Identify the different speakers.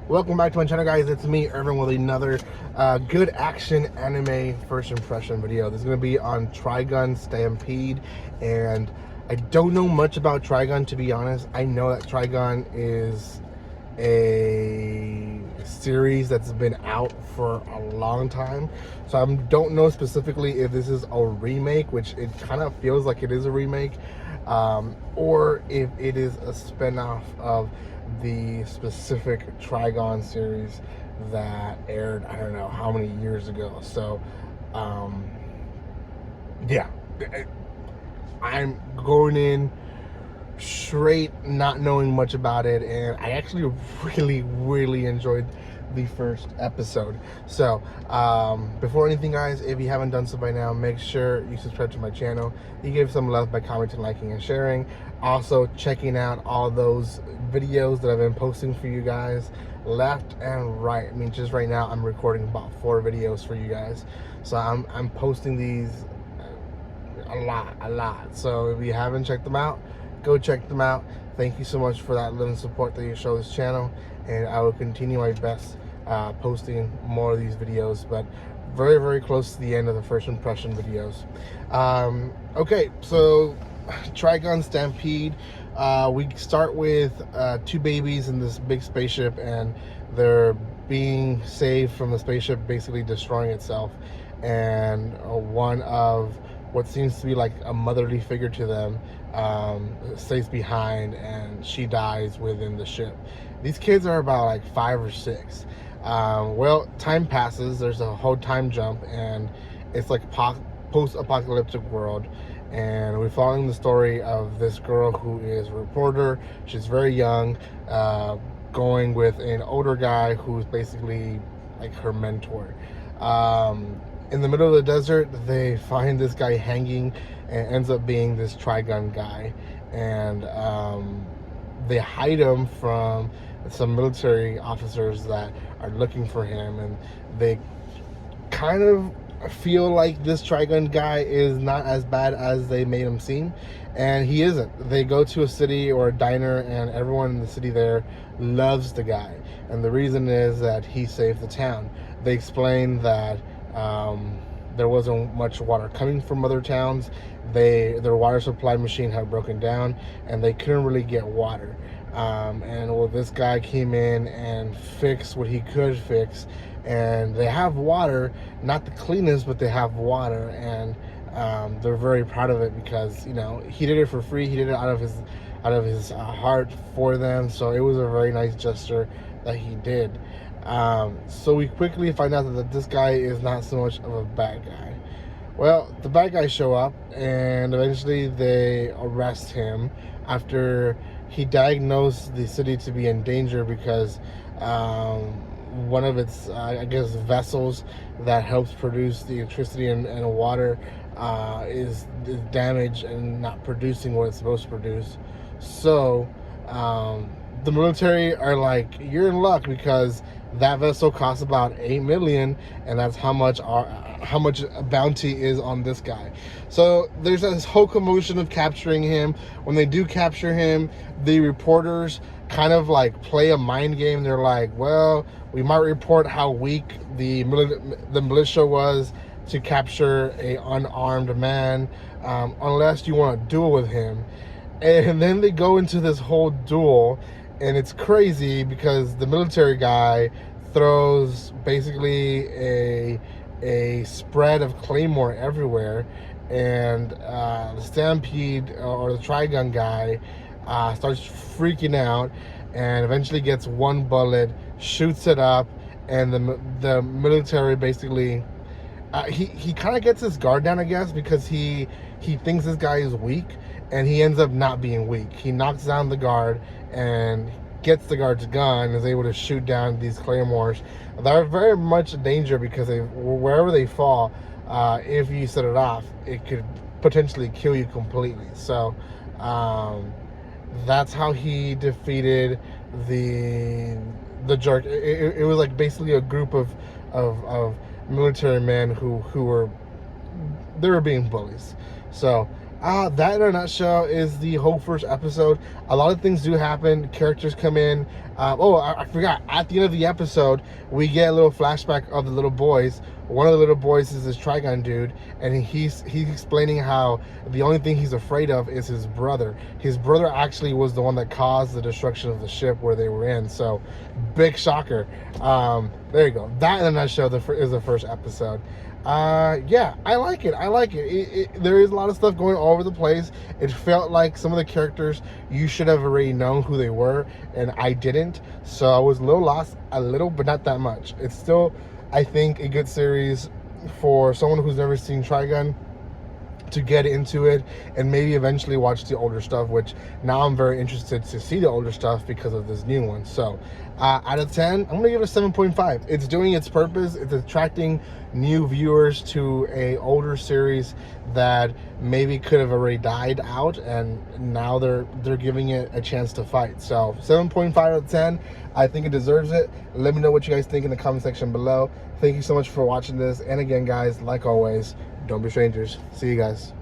Speaker 1: Welcome back to my channel, guys. It's me, Irvin, with another good action anime first impression video. This is going to be on Trigun Stampede, and I don't know much about Trigun, to be honest. I know that Trigun is a series that's been out for a long time, so I don't know specifically if this is a remake, which it kind of feels like it is a remake, or if it is a spin-off of the specific Trigun series that aired, I don't know how many years ago. So yeah, I'm going in straight not knowing much about it, and I actually really enjoyed the first episode. So before anything, guys, if you haven't done so by now, make sure you subscribe to my channel. You give some love by commenting, liking, and sharing. Also checking out all those videos that I've been posting for you guys left and right. I mean, just right now I'm recording about 4 videos for you guys, so I'm posting these a lot. So if you haven't checked them out, go check them out. Thank you so much for that love and support that you show this channel, and I will continue my best posting more of these videos, but very close to the end of the first impression videos. Okay, so Trigun Stampede, we start with 2 babies in this big spaceship, and they're being saved from the spaceship basically destroying itself, and one of what seems to be like a motherly figure to them stays behind, and she dies within the ship. These kids are about like 5 or 6. Well, time passes, there's a whole time jump, and it's like post-apocalyptic world, and we're following the story of this girl who is a reporter. She's very young, going with an older guy who's basically like her mentor. In the middle of the desert, they find this guy hanging, and ends up being this Trigun guy, and they hide him from some military officers that are looking for him, and they kind of feel like this Trigun guy is not as bad as they made him seem, and he isn't. They go to a city or a diner, and everyone in the city there loves the guy, and the reason is that he saved the town. They explain that there wasn't much water coming from other towns. Their water supply machine had broken down, and they couldn't really get water. And well, this guy came in and fixed what he could fix, and they have water, not the cleanest, but they have water, and they're very proud of it because, you know, he did it for free. He did it out of his heart for them. So it was a very nice gesture that he did. So we quickly find out that this guy is not so much of a bad guy. Well, the bad guys show up, and eventually they arrest him after he diagnosed the city to be in danger because one of its, I guess, vessels that helps produce the electricity and water is damaged and not producing what it's supposed to produce. So the military are like, you're in luck because that vessel costs about 8 million, and that's how much bounty is on this guy. So there's this whole commotion of capturing him. When they do capture him, the reporters kind of like play a mind game. They're like, well, we might report how weak the militia was to capture a unarmed man, unless you want to duel with him. And then they go into this whole duel, and it's crazy because the military guy throws basically a spread of claymore everywhere, and the Stampede, or the Trigun guy, starts freaking out, and eventually gets one bullet, shoots it up, and the military basically he kind of gets his guard down, I guess, because he thinks this guy is weak, and he ends up not being weak. He knocks down the guard and gets the guard's gun and is able to shoot down these claymores. They're very much in danger because wherever they fall, if you set it off, it could potentially kill you completely. So that's how he defeated the jerk. It was like basically a group of military men who were being bullies. So That in a nutshell is the whole first episode. A lot of things do happen. Characters come in. I forgot. At the end of the episode, we get a little flashback of the little boys. One of the little boys is this Trigun dude, and he's explaining how the only thing he's afraid of is his brother. His brother actually was the one that caused the destruction of the ship where they were in. So, big shocker. There you go. That in a nutshell is the first episode. Yeah, I like it. There is a lot of stuff going all over the place. It felt like some of the characters you should have already known who they were, and I didn't. So I was a little lost, but not that much. It's still, I think, a good series for someone who's never seen Trigun to get into it and maybe eventually watch the older stuff, which now I'm very interested to see the older stuff because of this new one. So out of 10, I'm gonna give it a 7.5. It's doing its purpose. It's attracting new viewers to a older series that maybe could have already died out, and now they're giving it a chance to fight. So 7.5 out of 10. I think it deserves it. Let me know what you guys think in the comment section below. Thank you so much for watching this, and again guys, like always, don't be strangers. See you guys.